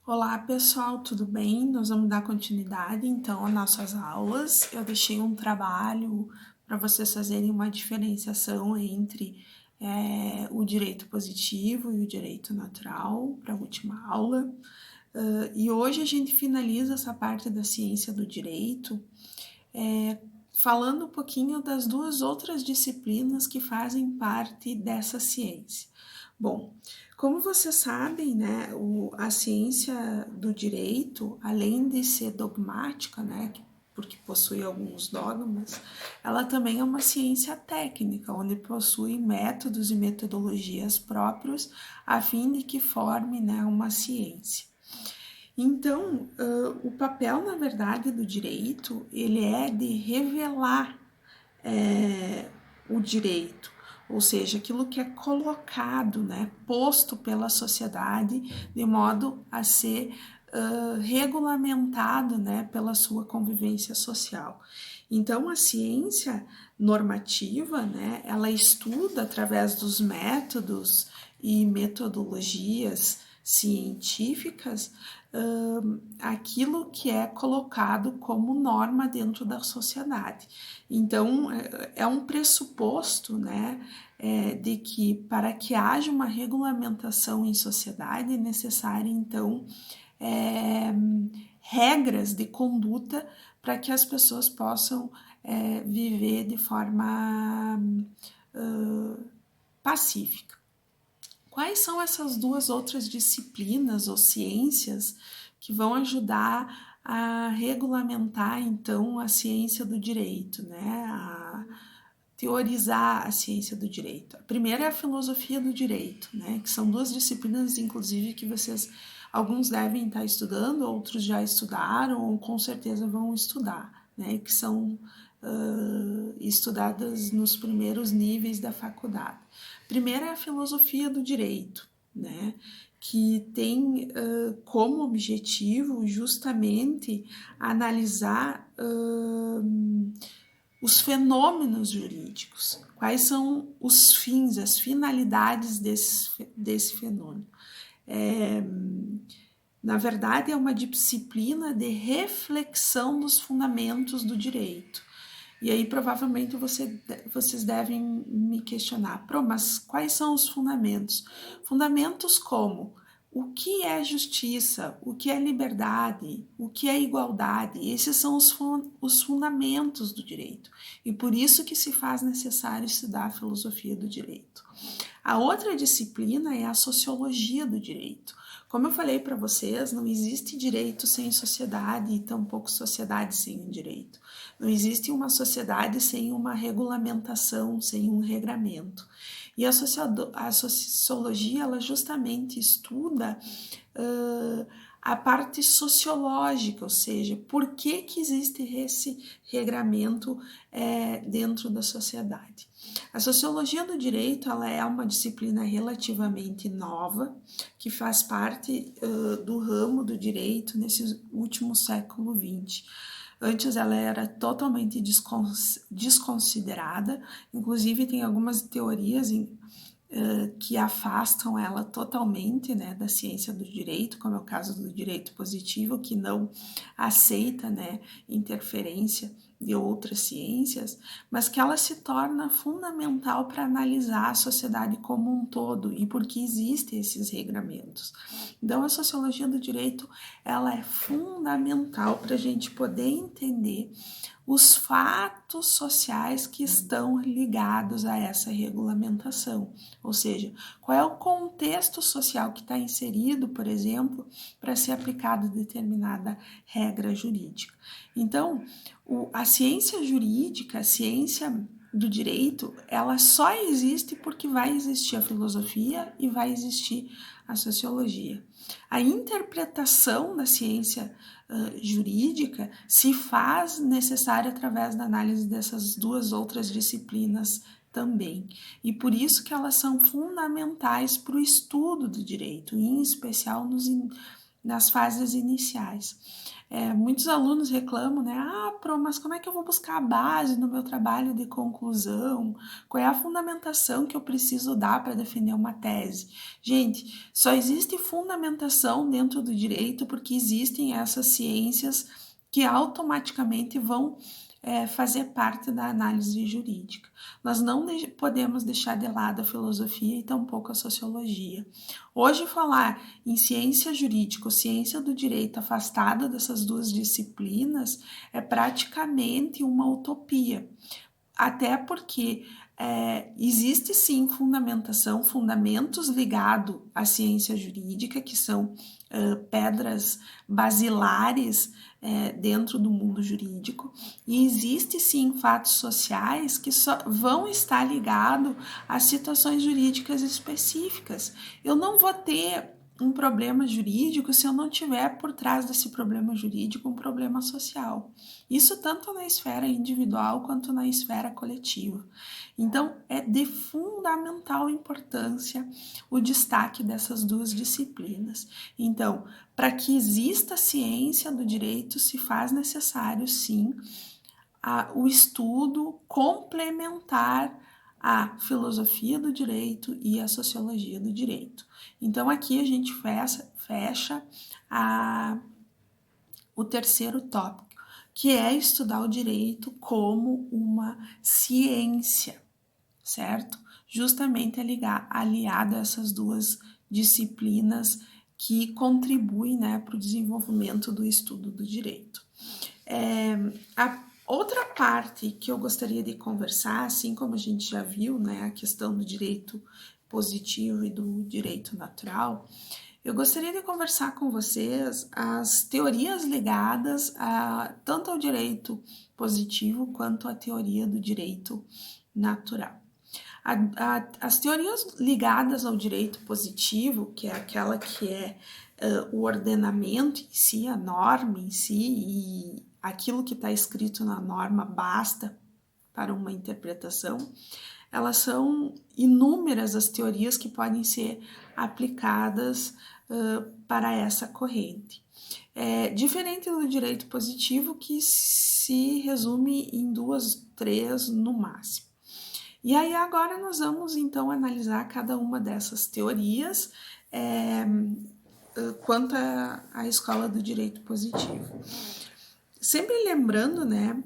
Olá pessoal, tudo bem? Nós vamos dar continuidade então às nossas aulas. Eu deixei um trabalho para vocês fazerem uma diferenciação entre o direito positivo e o direito natural para a última aula. E hoje a gente finaliza essa parte da ciência do direito falando um pouquinho das duas outras disciplinas que fazem parte dessa ciência. Bom, como vocês sabem, né, a ciência do direito, além de ser dogmática, né, porque possui alguns dogmas, ela também é uma ciência técnica, onde possui métodos e metodologias próprios a fim de que forme, né, uma ciência. Então, o papel, na verdade, do direito, ele é de revelar o direito, ou seja, aquilo que é colocado, né, posto pela sociedade de modo a ser regulamentado, né, pela sua convivência social. Então, a ciência normativa, né, ela estuda através dos métodos e metodologias científicas aquilo que é colocado como norma dentro da sociedade. Então, é um pressuposto, né, de que para que haja uma regulamentação em sociedade é necessário, então, regras de conduta para que as pessoas possam viver de forma pacífica. Quais são essas duas outras disciplinas ou ciências que vão ajudar a regulamentar, então, a ciência do direito, né? A teorizar a ciência do direito. A primeira é a filosofia do direito, né? Que são duas disciplinas, inclusive, que vocês, alguns devem estar estudando, outros já estudaram ou com certeza vão estudar, né? Que são estudadas nos primeiros níveis da faculdade. Primeiro é a filosofia do direito, né? Que tem como objetivo justamente analisar os fenômenos jurídicos, quais são os fins, as finalidades desse fenômeno. Na verdade, é uma disciplina de reflexão dos fundamentos do direito. E aí, provavelmente, vocês devem me questionar, mas quais são os fundamentos? Fundamentos como o que é justiça, o que é liberdade, o que é igualdade. Esses são os fundamentos do direito. E por isso que se faz necessário estudar a filosofia do direito. A outra disciplina é a sociologia do direito. Como eu falei para vocês, não existe direito sem sociedade e tampouco sociedade sem direito. Não existe uma sociedade sem uma regulamentação, sem um regramento. E a sociologia, ela justamente estuda a parte sociológica, ou seja, por que existe esse regramento dentro da sociedade. A sociologia do direito, ela é uma disciplina relativamente nova, que faz parte do ramo do direito nesse último século XX. Antes ela era totalmente desconsiderada, inclusive tem algumas teorias que afastam ela totalmente, né, da ciência do direito, como é o caso do direito positivo, que não aceita, né, interferência de outras ciências, mas que ela se torna fundamental para analisar a sociedade como um todo e por que existem esses regramentos. Então, a sociologia do direito, ela é fundamental para a gente poder entender os fatos sociais que estão ligados a essa regulamentação, ou seja, qual é o contexto social que está inserido, por exemplo, para ser aplicada determinada regra jurídica. Então, a ciência jurídica, a ciência do direito, ela só existe porque vai existir a filosofia e vai existir a sociologia. A interpretação da ciência jurídica se faz necessária através da análise dessas duas outras disciplinas também. E por isso que elas são fundamentais para o estudo do direito, em especial nas fases iniciais. Muitos alunos reclamam, né? Pro, mas como é que eu vou buscar a base no meu trabalho de conclusão? Qual é a fundamentação que eu preciso dar para defender uma tese? Gente, só existe fundamentação dentro do direito porque existem essas ciências que automaticamente vão fazer parte da análise jurídica. Nós não podemos deixar de lado a filosofia e tampouco a sociologia. Hoje, falar em ciência jurídica ou ciência do direito afastada dessas duas disciplinas é praticamente uma utopia. Até porque existe sim fundamentos ligados à ciência jurídica, que são pedras basilares dentro do mundo jurídico, e existe sim fatos sociais que só vão estar ligados a situações jurídicas específicas. Eu não vou ter um problema jurídico se eu não tiver por trás desse problema jurídico um problema social. Isso tanto na esfera individual quanto na esfera coletiva. Então, é de fundamental importância o destaque dessas duas disciplinas. Então, para que exista ciência do direito, se faz necessário, sim, o estudo complementar à filosofia do direito e à sociologia do direito. Então, aqui a gente fecha o terceiro tópico, que é estudar o direito como uma ciência, certo? Justamente aliado a essas duas disciplinas que contribuem, né, para o desenvolvimento do estudo do direito. A outra parte que eu gostaria de conversar, assim como a gente já viu, né, a questão do direito positivo e do direito natural, eu gostaria de conversar com vocês as teorias ligadas tanto ao direito positivo quanto à teoria do direito natural. As teorias ligadas ao direito positivo, que é aquela que é o ordenamento em si, a norma em si, e aquilo que está escrito na norma basta para uma interpretação, elas são inúmeras as teorias que podem ser aplicadas para essa corrente. Diferente do direito positivo, que se resume em 2, 3 no máximo. E aí agora nós vamos então analisar cada uma dessas teorias quanto à escola do direito positivo. Sempre lembrando, né,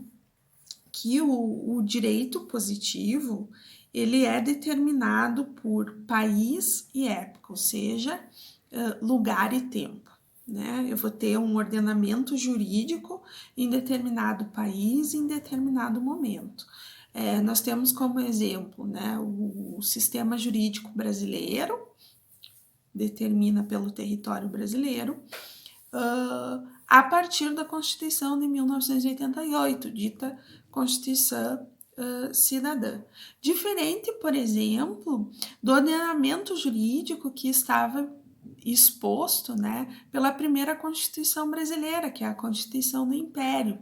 que o direito positivo ele é determinado por país e época, ou seja, lugar e tempo. Né? Eu vou ter um ordenamento jurídico em determinado país, em determinado momento. Nós temos como exemplo, né, o sistema jurídico brasileiro, determina pelo território brasileiro, a partir da Constituição de 1988, dita Constituição Cidadã. Diferente, por exemplo, do ordenamento jurídico que estava exposto, né, pela primeira Constituição brasileira, que é a Constituição do Império,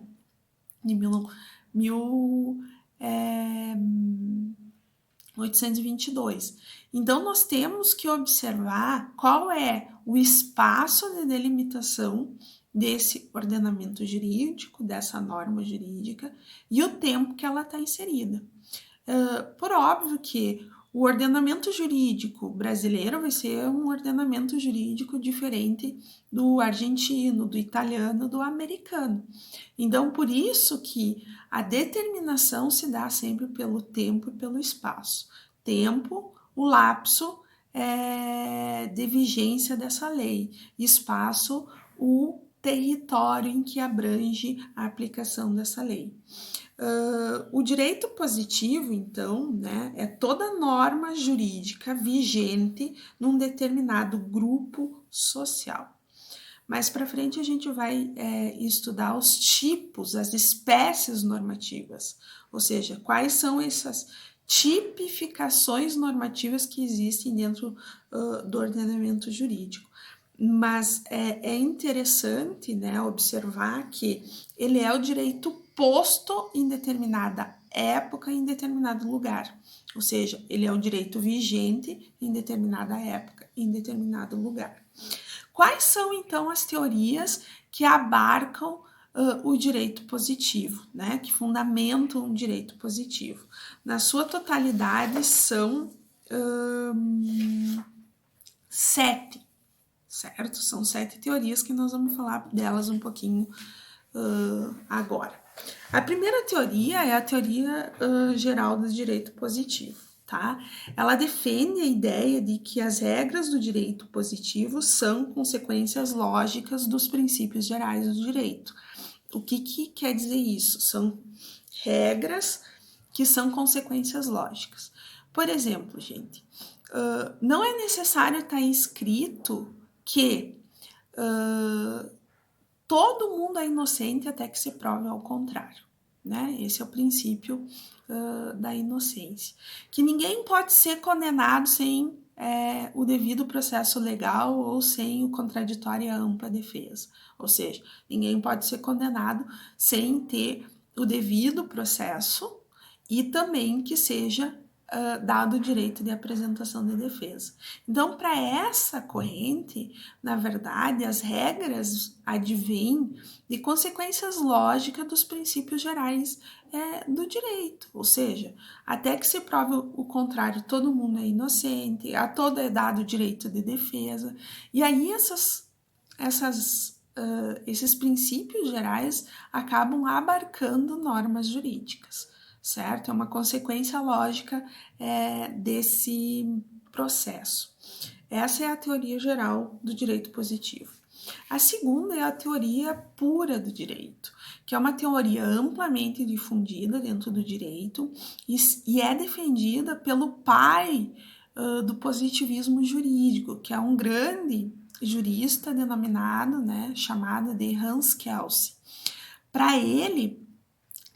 de 1822. Então, nós temos que observar qual é o espaço de delimitação desse ordenamento jurídico, dessa norma jurídica, e o tempo que ela está inserida. Por óbvio que o ordenamento jurídico brasileiro vai ser um ordenamento jurídico diferente do argentino, do italiano, do americano. Então, por isso que a determinação se dá sempre pelo tempo e pelo espaço. Tempo, o lapso de vigência dessa lei. Espaço, o território em que abrange a aplicação dessa lei. O direito positivo, então, né, é toda norma jurídica vigente num determinado grupo social. Mais para frente a gente vai estudar os tipos, as espécies normativas, ou seja, quais são essas tipificações normativas que existem dentro do ordenamento jurídico. Mas é interessante, né, observar que ele é o direito posto em determinada época, em determinado lugar. Ou seja, ele é o direito vigente em determinada época, em determinado lugar. Quais são, então, as teorias que abarcam o direito positivo, né? Que fundamentam o direito positivo? Na sua totalidade, são 7, certo? São 7 teorias que nós vamos falar delas um pouquinho agora. A primeira teoria é a teoria geral do direito positivo, tá? Ela defende a ideia de que as regras do direito positivo são consequências lógicas dos princípios gerais do direito. O que quer dizer isso? São regras que são consequências lógicas. Por exemplo, gente, não é necessário estar escrito que todo mundo é inocente até que se prove ao contrário, né? Esse é o princípio da inocência. Que ninguém pode ser condenado sem o devido processo legal ou sem o contraditório e a ampla defesa. Ou seja, ninguém pode ser condenado sem ter o devido processo e também que seja dado o direito de apresentação de defesa. Então, para essa corrente, na verdade, as regras advêm de consequências lógicas dos princípios gerais do direito, ou seja, até que se prove o contrário, todo mundo é inocente, a todo é dado o direito de defesa, e aí esses princípios gerais acabam abarcando normas jurídicas, certo? É uma consequência lógica desse processo. Essa é a teoria geral do direito positivo. A segunda é a teoria pura do direito, que é uma teoria amplamente difundida dentro do direito e é defendida pelo pai do positivismo jurídico, que é um grande jurista denominado, chamado de Hans Kelsen. Para ele,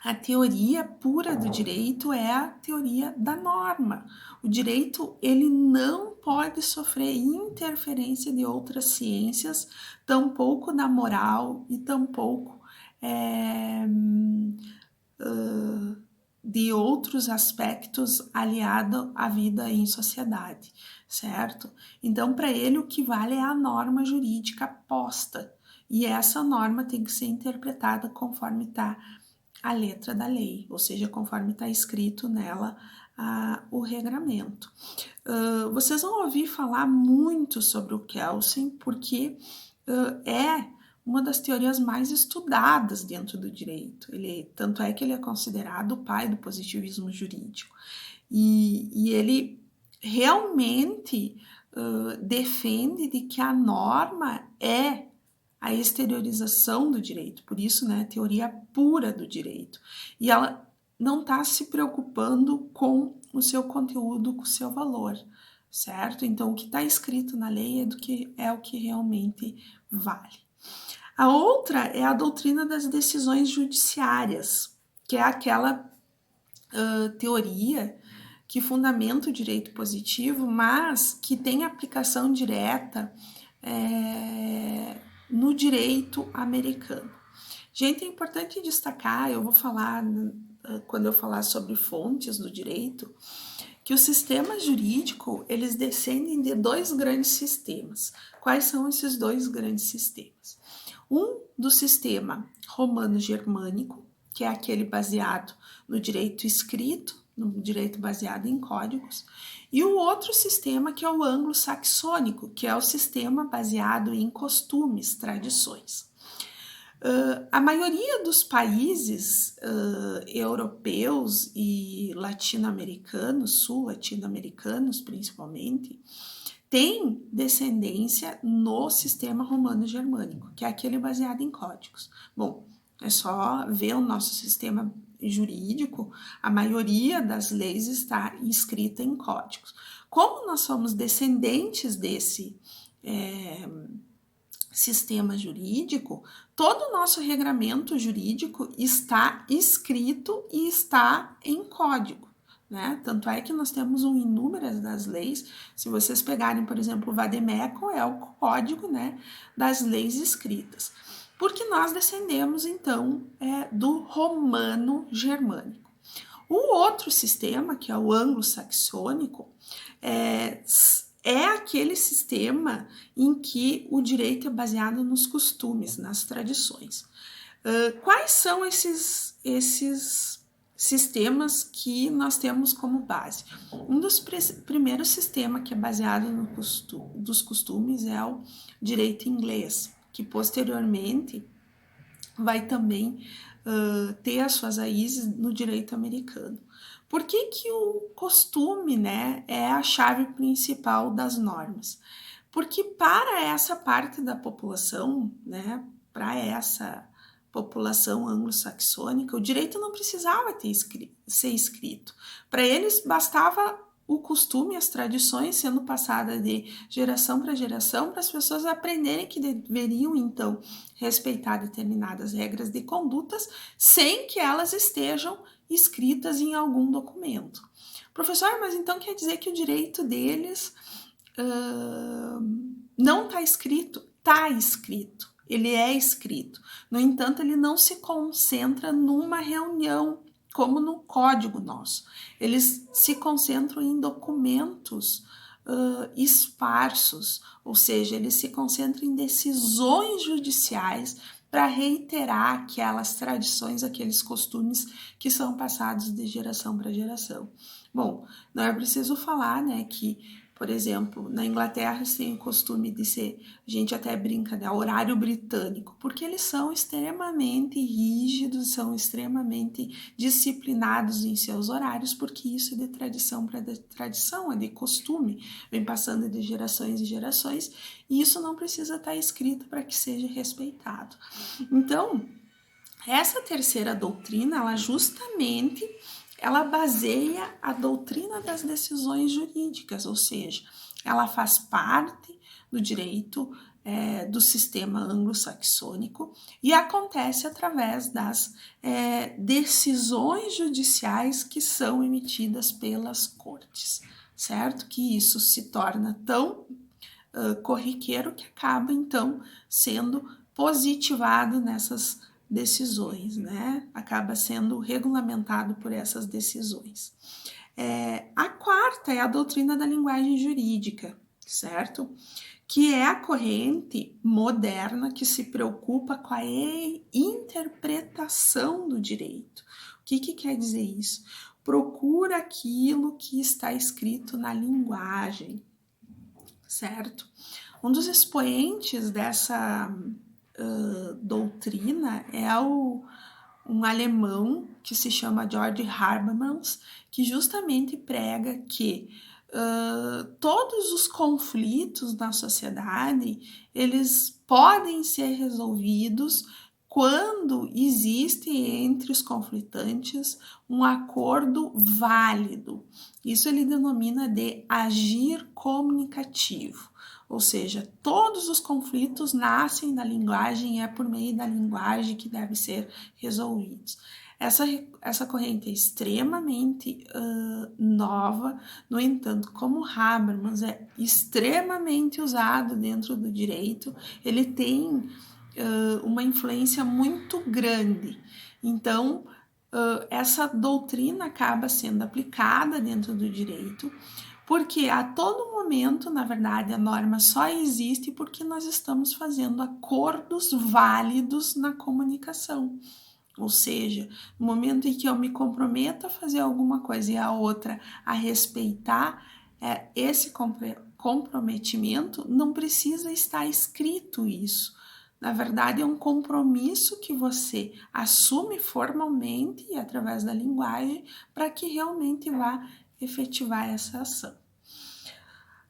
a teoria pura do direito é a teoria da norma. O direito, ele não pode sofrer interferência de outras ciências, tampouco da moral e tampouco de outros aspectos aliados à vida em sociedade, certo? Então, para ele, o que vale é a norma jurídica posta, e essa norma tem que ser interpretada conforme está a letra da lei, ou seja, conforme está escrito nela o regramento. Vocês vão ouvir falar muito sobre o Kelsen, porque é uma das teorias mais estudadas dentro do direito. Tanto é que ele é considerado o pai do positivismo jurídico. E ele realmente defende de que a norma é a exteriorização do direito, por isso, teoria pura do direito. E ela não está se preocupando com o seu conteúdo, com o seu valor, certo? Então, o que está escrito na lei é o que realmente vale. A outra é a doutrina das decisões judiciárias, que é aquela teoria que fundamenta o direito positivo, mas que tem aplicação direta no direito americano. Gente, é importante destacar, eu vou falar, quando eu falar sobre fontes do direito, que o sistema jurídico, eles descendem de 2 grandes sistemas. Quais são esses 2 grandes sistemas? Um do sistema romano-germânico, que é aquele baseado no direito escrito, no direito baseado em códigos, e o outro sistema que é o anglo-saxônico, que é o sistema baseado em costumes, tradições. A maioria dos países europeus e latino-americanos, sul-latino-americanos principalmente, tem descendência no sistema romano-germânico, que é aquele baseado em códigos. Bom, é só ver o nosso sistema jurídico, a maioria das leis está escrita em códigos. Como nós somos descendentes desse sistema jurídico, todo o nosso regramento jurídico está escrito e está em código. Tanto é que nós temos inúmeras das leis. Se vocês pegarem, por exemplo, o Vademecum, é o código das leis escritas. Porque nós descendemos, então, do romano-germânico. O outro sistema, que é o anglo-saxônico, é aquele sistema em que o direito é baseado nos costumes, nas tradições. Quais são esses sistemas que nós temos como base? Um dos primeiros sistemas que é baseado dos costumes é o direito inglês, que posteriormente vai também ter as suas raízes no direito americano. Por que o costume, né, é a chave principal das normas? Porque para essa parte da população, né, para essa população anglo-saxônica, o direito não precisava ser escrito. Para eles bastava o costume, as tradições sendo passadas de geração para geração, para as pessoas aprenderem que deveriam, então, respeitar determinadas regras de condutas sem que elas estejam escritas em algum documento. Professor, mas então quer dizer que o direito deles não está escrito? Está escrito, ele é escrito. No entanto, ele não se concentra numa reunião, como no código nosso. Eles se concentram em documentos esparsos, ou seja, eles se concentram em decisões judiciais para reiterar aquelas tradições, aqueles costumes que são passados de geração para geração. Bom, não é preciso falar, né, que, por exemplo, na Inglaterra eles têm o costume de ser, a gente até brinca, né, horário britânico, porque eles são extremamente rígidos, são extremamente disciplinados em seus horários, porque isso é de tradição para tradição, é de costume, vem passando de gerações e gerações, e isso não precisa estar escrito para que seja respeitado. Então, essa terceira doutrina, ela baseia a doutrina das decisões jurídicas, ou seja, ela faz parte do direito do sistema anglo-saxônico e acontece através das decisões judiciais que são emitidas pelas cortes, certo? Que isso se torna tão corriqueiro que acaba, então, sendo positivado nessas decisões, né? Acaba sendo regulamentado por essas decisões. A quarta é a doutrina da linguagem jurídica, certo? Que é a corrente moderna que se preocupa com a interpretação do direito. O que quer dizer isso? Procura aquilo que está escrito na linguagem, certo? Um dos expoentes dessa doutrina é um alemão que se chama Georg Habermas, que justamente prega que todos os conflitos na sociedade, eles podem ser resolvidos quando existe entre os conflitantes um acordo válido. Isso ele denomina de agir comunicativo. Ou seja, todos os conflitos nascem da linguagem e é por meio da linguagem que devem ser resolvidos. Essa corrente é extremamente nova, no entanto, como Habermas é extremamente usado dentro do direito, ele tem uma influência muito grande. Então, essa doutrina acaba sendo aplicada dentro do direito, porque a todo momento, na verdade, a norma só existe porque nós estamos fazendo acordos válidos na comunicação. Ou seja, no momento em que eu me comprometo a fazer alguma coisa e a outra a respeitar esse comprometimento, não precisa estar escrito isso. Na verdade, é um compromisso que você assume formalmente e através da linguagem para que realmente vá efetivar essa ação.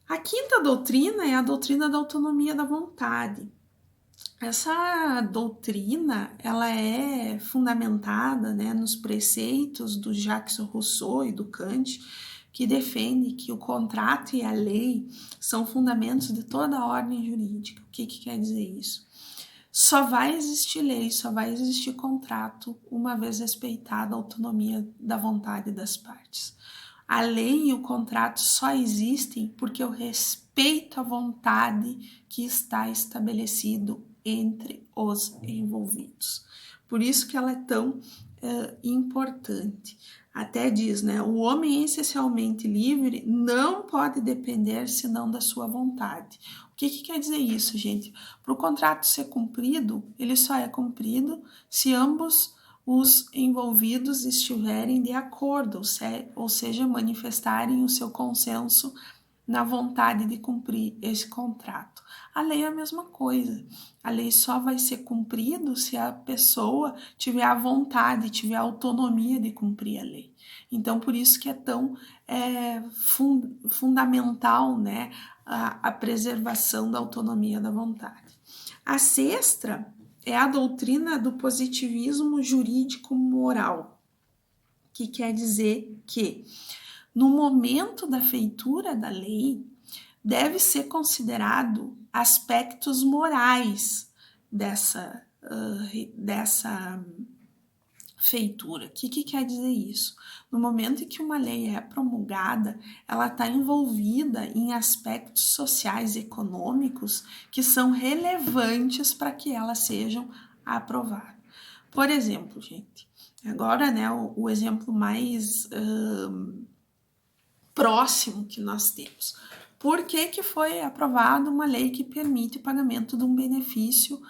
A quinta doutrina é a doutrina da autonomia da vontade. Essa doutrina ela é fundamentada, né, nos preceitos do Jacques Rousseau e do Kant, que defende que o contrato e a lei são fundamentos de toda a ordem jurídica. O que quer dizer isso? Só vai existir lei, só vai existir contrato uma vez respeitada a autonomia da vontade das partes. A lei e o contrato só existem porque eu respeito a vontade que está estabelecido entre os envolvidos. Por isso que ela é tão importante. até diz, né? O homem é essencialmente livre não pode depender senão da sua vontade. O que quer dizer isso, gente? Para o contrato ser cumprido, ele só é cumprido se ambos os envolvidos estiverem de acordo, ou seja, manifestarem o seu consenso na vontade de cumprir esse contrato. A lei é a mesma coisa. A lei só vai ser cumprida se a pessoa tiver a vontade, tiver a autonomia de cumprir a lei. Então, por isso que é tão fundamental, né, a preservação da autonomia da vontade. A sexta é a doutrina do positivismo jurídico-moral, que quer dizer que no momento da feitura da lei, deve ser considerado aspectos morais dessa feitura. O que quer dizer isso? No momento em que uma lei é promulgada, ela está envolvida em aspectos sociais e econômicos que são relevantes para que elas sejam aprovadas. Por exemplo, gente, agora, né, o exemplo mais próximo que nós temos. Por que foi aprovada uma lei que permite o pagamento de um benefício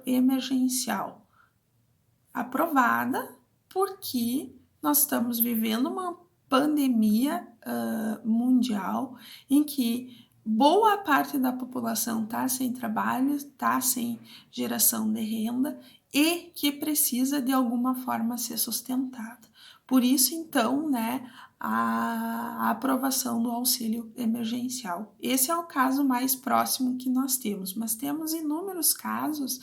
emergencial? Aprovada porque nós estamos vivendo uma pandemia mundial em que boa parte da população está sem trabalho, está sem geração de renda e que precisa de alguma forma ser sustentada. Por isso, então, né, a aprovação do auxílio emergencial. Esse é o caso mais próximo que nós temos, mas temos inúmeros casos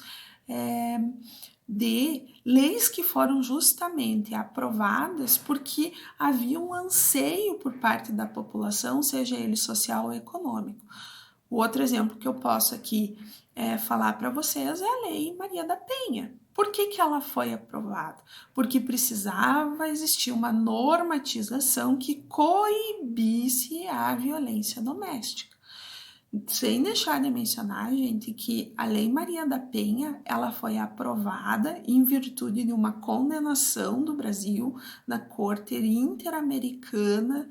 de leis que foram justamente aprovadas porque havia um anseio por parte da população, seja ele social ou econômico. O outro exemplo que eu posso aqui falar para vocês é a Lei Maria da Penha. Por que ela foi aprovada? Porque precisava existir uma normatização que coibisse a violência doméstica. Sem deixar de mencionar, gente, que a Lei Maria da Penha, ela foi aprovada em virtude de uma condenação do Brasil na Corte Interamericana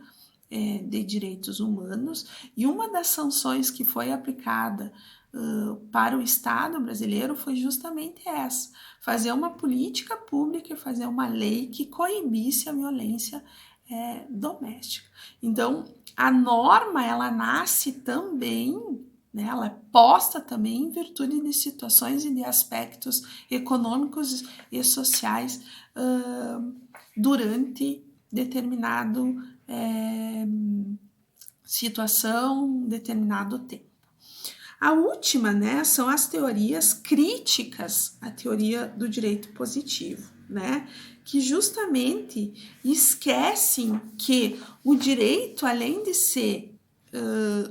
de Direitos Humanos, e uma das sanções que foi aplicada para o Estado brasileiro foi justamente essa: fazer uma política pública e fazer uma lei que coibisse a violência doméstica. Então, a norma, ela nasce também, né, ela é posta também em virtude de situações e de aspectos econômicos e sociais durante determinado situação, determinado tempo. A última, né, são as teorias críticas à teoria do direito positivo, né, que justamente esquecem que o direito, além de ser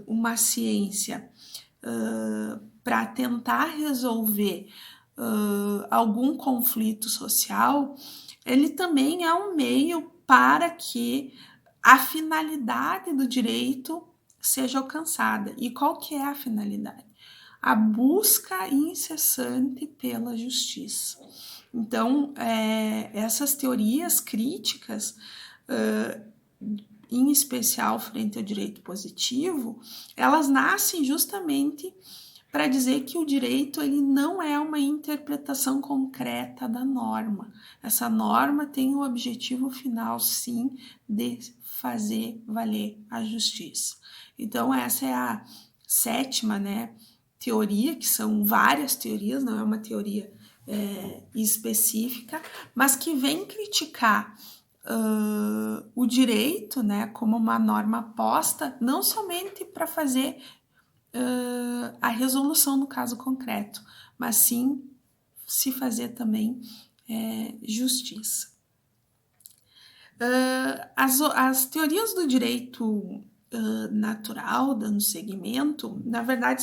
uma ciência para tentar resolver algum conflito social, ele também é um meio para que a finalidade do direito seja alcançada. E qual que é a finalidade? A busca incessante pela justiça. Então, essas teorias críticas, em especial frente ao direito positivo, elas nascem justamente para dizer que o direito ele não é uma interpretação concreta da norma. Essa norma tem o objetivo final, sim, de fazer valer a justiça. Então, essa é a sétima, né, teoria, que são várias teorias, não é uma teoria específica, mas que vem criticar o direito, né, como uma norma posta, não somente para fazer a resolução no caso concreto, mas sim se fazer também justiça. As teorias do direito natural, dando seguimento, na verdade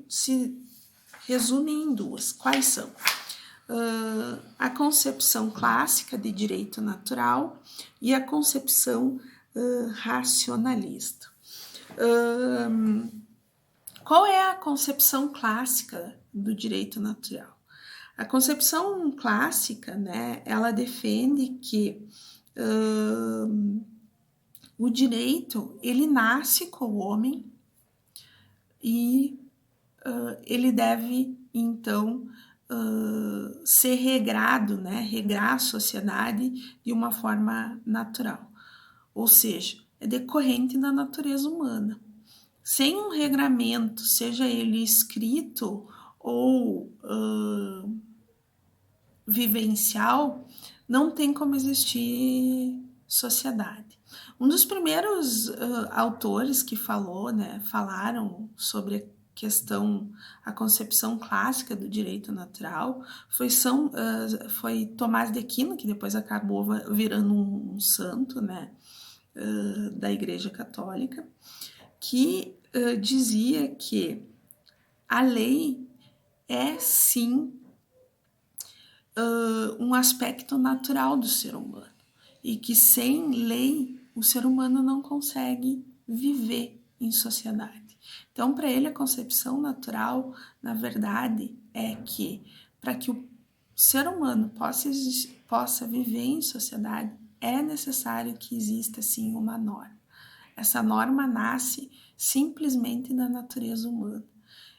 se resumem em duas. Quais são? A concepção clássica de direito natural e a concepção racionalista. Qual é a concepção clássica do direito natural? A concepção clássica, né, ela defende que o direito, ele nasce com o homem e ele deve, então, ser regrado, né? Regrar a sociedade de uma forma natural. Ou seja, é decorrente da natureza humana. Sem um regramento, seja ele escrito ou vivencial, não tem como existir sociedade. Um dos primeiros autores que falaram sobre a questão, a concepção clássica do direito natural foi Tomás de Aquino, que depois acabou virando um santo, né, da Igreja Católica, que dizia que a lei é sim um aspecto natural do ser humano e que sem lei o ser humano não consegue viver em sociedade. Então, para ele, a concepção natural, na verdade, é que para que o ser humano possa viver em sociedade, é necessário que exista, sim, uma norma. Essa norma nasce simplesmente da natureza humana.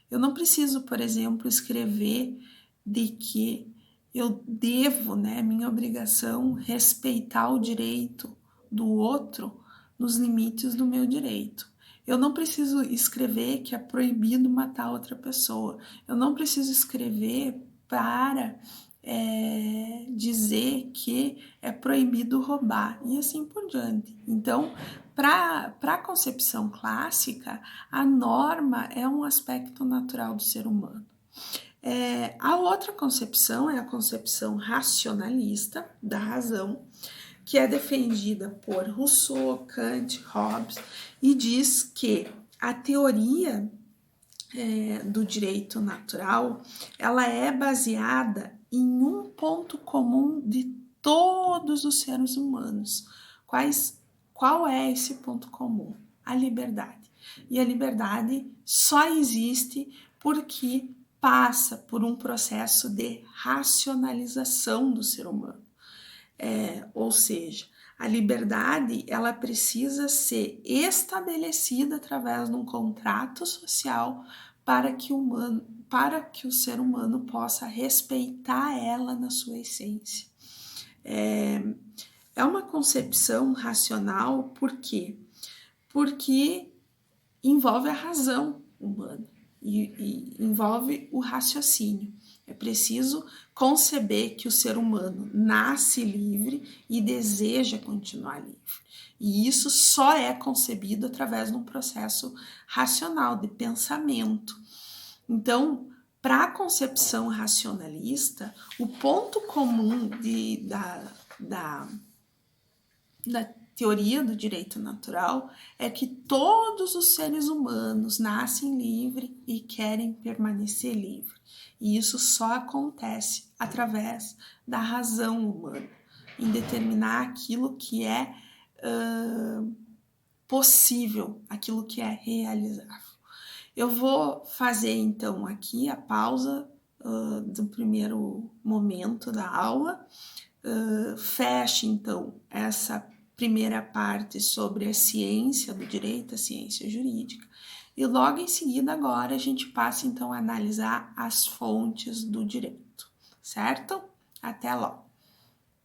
Eu não preciso, por exemplo, escrever de que eu devo, né, minha obrigação, respeitar o direito do outro nos limites do meu direito. Eu não preciso escrever que é proibido matar outra pessoa. Eu não preciso escrever para dizer que é proibido roubar e assim por diante. Então, para a concepção clássica, a norma é um aspecto natural do ser humano. A outra concepção é a concepção racionalista da razão, que é defendida por Rousseau, Kant, Hobbes, e diz que a teoria do direito natural, ela é baseada em um ponto comum de todos os seres humanos. Qual é esse ponto comum? A liberdade. E a liberdade só existe porque passa por um processo de racionalização do ser humano. Ou seja, a liberdade ela precisa ser estabelecida através de um contrato social para que o ser humano possa respeitar ela na sua essência. É uma concepção racional, por quê? Porque envolve a razão humana e envolve o raciocínio. É preciso conceber que o ser humano nasce livre e deseja continuar livre. E isso só é concebido através de um processo racional, de pensamento. Então, para a concepção racionalista, o ponto comum da teoria do direito natural é que todos os seres humanos nascem livres e querem permanecer livres. E isso só acontece através da razão humana, em determinar aquilo que é possível, aquilo que é realizável. Eu vou fazer então aqui a pausa do primeiro momento da aula. Feche então essa primeira parte sobre a ciência do direito, a ciência jurídica, e logo em seguida agora a gente passa então a analisar as fontes do direito, certo? Até logo!